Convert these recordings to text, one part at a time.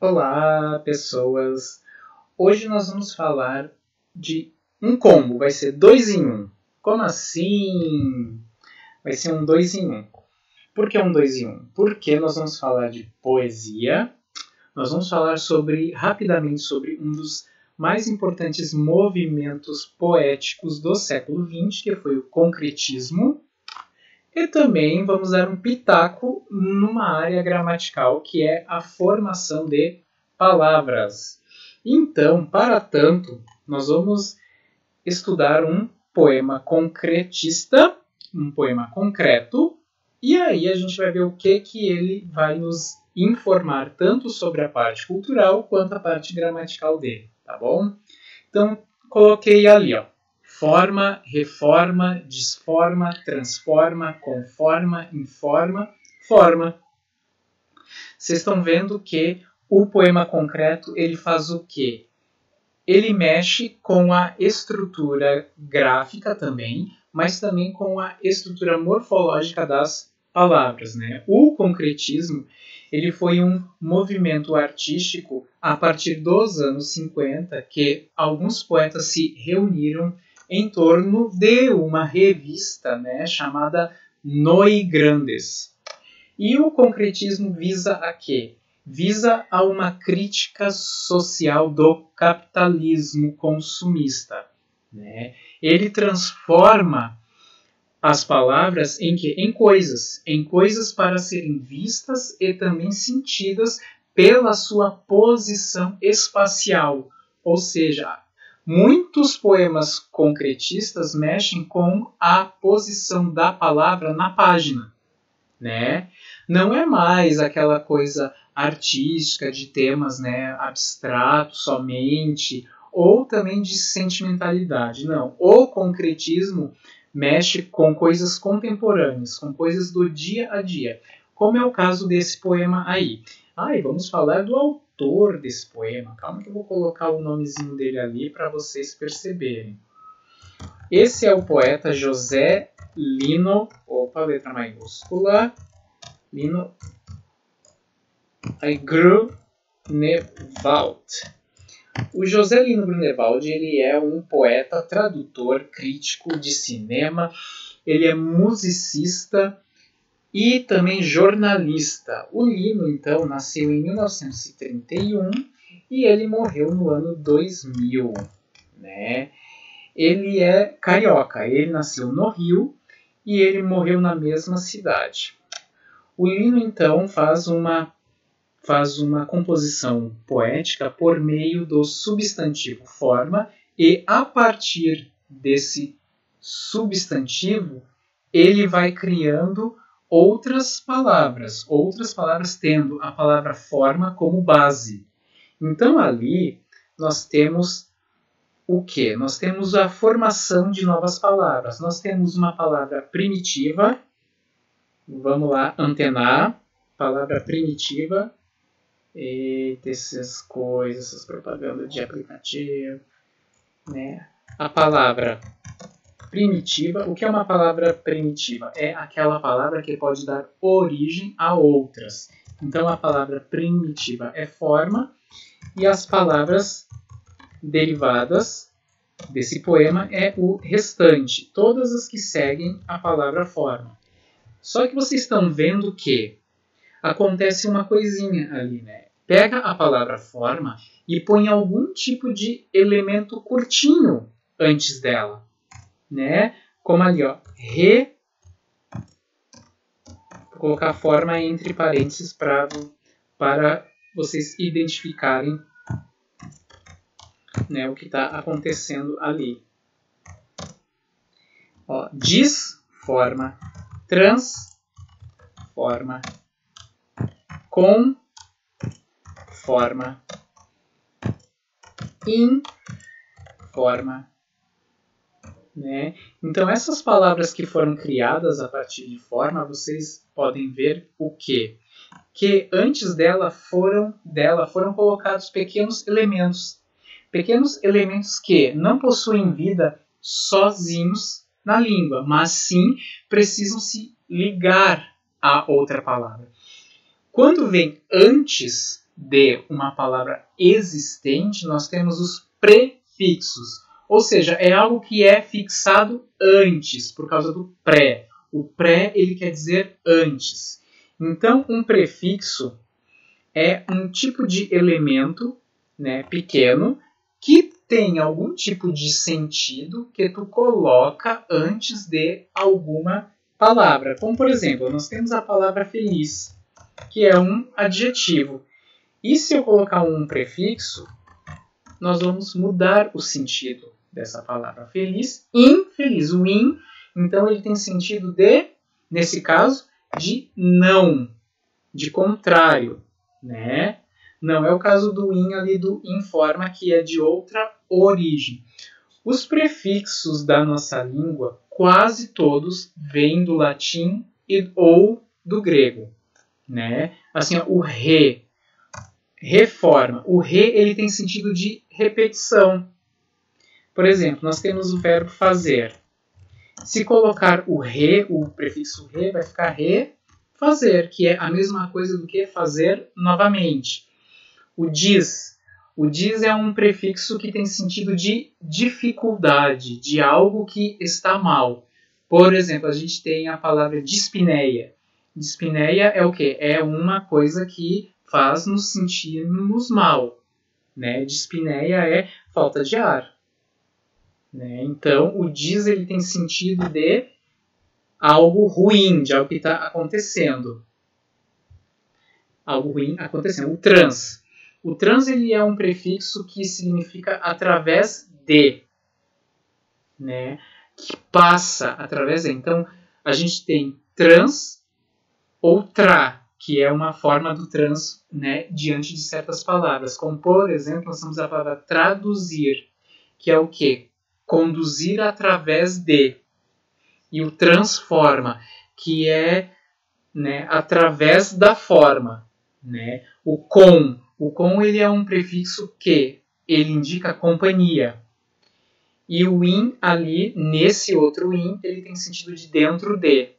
Olá, pessoas! Hoje nós vamos falar de um combo, vai ser 2 em 1. Como assim? Vai ser um 2 em 1. Por que um 2 em 1? Porque nós vamos falar de poesia, nós vamos falar rapidamente sobre um dos mais importantes movimentos poéticos do século XX, que foi o concretismo, e também vamos dar um pitaco numa área gramatical, que é a formação de palavras. Então, para tanto, nós vamos estudar um poema concretista, um poema concreto, e aí a gente vai ver o que ele vai nos informar tanto sobre a parte cultural quanto a parte gramatical dele, tá bom? Então, coloquei ali, ó. Forma, reforma, desforma, transforma, conforma, informa, forma. Vocês estão vendo que o poema concreto ele faz o quê? Ele mexe com a estrutura gráfica também, mas também com a estrutura morfológica das palavras, né? O concretismo ele foi um movimento artístico a partir dos anos 50 que alguns poetas se reuniram em torno de uma revista, né, chamada Noi Grandes. E o concretismo visa a quê? Visa a uma crítica social do capitalismo consumista, né? Ele transforma as palavras em coisas para serem vistas e também sentidas pela sua posição espacial. Ou seja, muitos poemas concretistas mexem com a posição da palavra na página, né? Não é mais aquela coisa artística de temas, né, abstratos somente, ou também de sentimentalidade. Não. O concretismo mexe com coisas contemporâneas, com coisas do dia a dia, como é o caso desse poema aí. E vamos falar do autor desse poema. Calma que eu vou colocar o nomezinho dele ali para vocês perceberem. Esse é o poeta José Lino, letra maiúscula, Lino Grunewald. O José Lino Grunewald ele é um poeta, tradutor, crítico de cinema, ele é musicista e também jornalista. O Lino, então, nasceu em 1931 e ele morreu no ano 2000, né? Ele é carioca, ele nasceu no Rio e ele morreu na mesma cidade. O Lino, então, faz uma composição poética por meio do substantivo forma e, a partir desse substantivo, ele vai criando outras palavras tendo a palavra forma como base. Então, ali, nós temos o quê? Nós temos a formação de novas palavras. Nós temos uma palavra primitiva. Vamos lá, antenar. Palavra primitiva. Eita, essas coisas, essas propagandas de aplicativo. Né? A palavra primitiva. O que é uma palavra primitiva? É aquela palavra que pode dar origem a outras. Então, a palavra primitiva é forma. E as palavras derivadas desse poema é o restante, todas as que seguem a palavra forma. Só que vocês estão vendo que acontece uma coisinha ali, né? Pega a palavra forma e põe algum tipo de elemento curtinho antes dela, né? Como ali, ó, vou colocar forma entre parênteses para vocês identificarem, né, o que está acontecendo ali. Ó, desforma, transforma, conforma, informa. Né? Então, essas palavras que foram criadas a partir de forma, vocês podem ver o quê? Que antes dela foram colocados pequenos elementos que não possuem vida sozinhos na língua, mas sim precisam se ligar a outra palavra. Quando vem antes de uma palavra existente, nós temos os prefixos. Ou seja, é algo que é fixado antes, por causa do pré. O pré, ele quer dizer antes. Então, um prefixo é um tipo de elemento, né, pequeno, que tem algum tipo de sentido que tu coloca antes de alguma palavra. Como, por exemplo, nós temos a palavra feliz, que é um adjetivo. E se eu colocar um prefixo, nós vamos mudar o sentido dessa palavra. Feliz, infeliz. O in, então, ele tem sentido de, nesse caso, de não, de contrário, né? Não é o caso do in ali do informa, que é de outra origem. Os prefixos da nossa língua, quase todos, vêm do latim ou do grego, né? Assim, ó, o re, reforma. O re, ele tem sentido de repetição. Por exemplo, nós temos o verbo fazer. Se colocar o re, o prefixo re, vai ficar refazer, que é a mesma coisa do que fazer novamente. O diz. O diz é um prefixo que tem sentido de dificuldade, de algo que está mal. Por exemplo, a gente tem a palavra dispneia. Dispneia é o quê? É uma coisa que faz nos sentirmos mal, né? Dispneia é falta de ar, né? Então, o diz, ele tem sentido de algo ruim, de algo que está acontecendo. Algo ruim acontecendo. O trans. O trans, ele é um prefixo que significa através de, né? Que passa através de. Então, a gente tem trans ou tra, que é uma forma do trans, né, diante de certas palavras. Como, por exemplo, nós temos a palavra traduzir, que é o quê? Conduzir através de. E o transforma, que é, né, através da forma, né? O com, ele é um prefixo que ele indica companhia. E o in ali, nesse outro in, ele tem sentido de dentro de,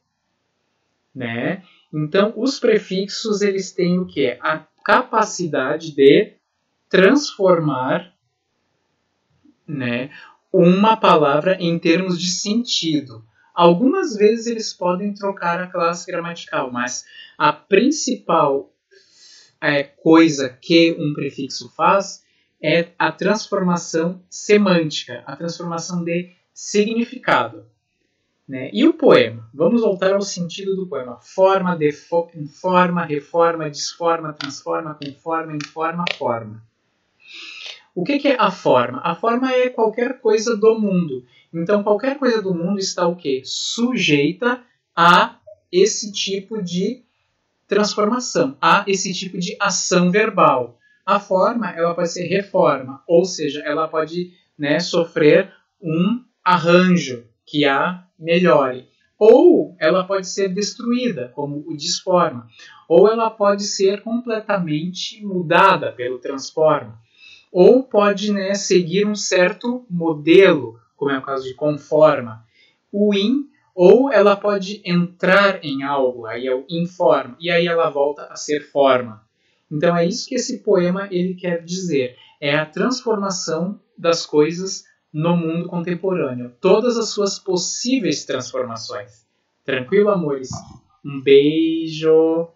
né? Então, os prefixos, eles têm o quê? A capacidade de transformar, né, uma palavra em termos de sentido. Algumas vezes eles podem trocar a classe gramatical, mas a principal coisa que um prefixo faz é a transformação semântica, a transformação de significado, né? E o poema? Vamos voltar ao sentido do poema. Forma, informa, reforma, desforma, transforma, conforma, informa, forma. O que é a forma? A forma é qualquer coisa do mundo. Então, qualquer coisa do mundo está o quê? Sujeita a esse tipo de transformação, a esse tipo de ação verbal. A forma, ela pode ser reforma, ou seja, ela pode, né, sofrer um arranjo que a melhore. Ou ela pode ser destruída, como o desforma. Ou ela pode ser completamente mudada pelo transforma. Ou pode, né, seguir um certo modelo, como é o caso de conforma. O in, ou ela pode entrar em algo, aí é o informa, e aí ela volta a ser forma. Então é isso que esse poema ele quer dizer. É a transformação das coisas no mundo contemporâneo. Todas as suas possíveis transformações. Tranquilo, amores? Um beijo!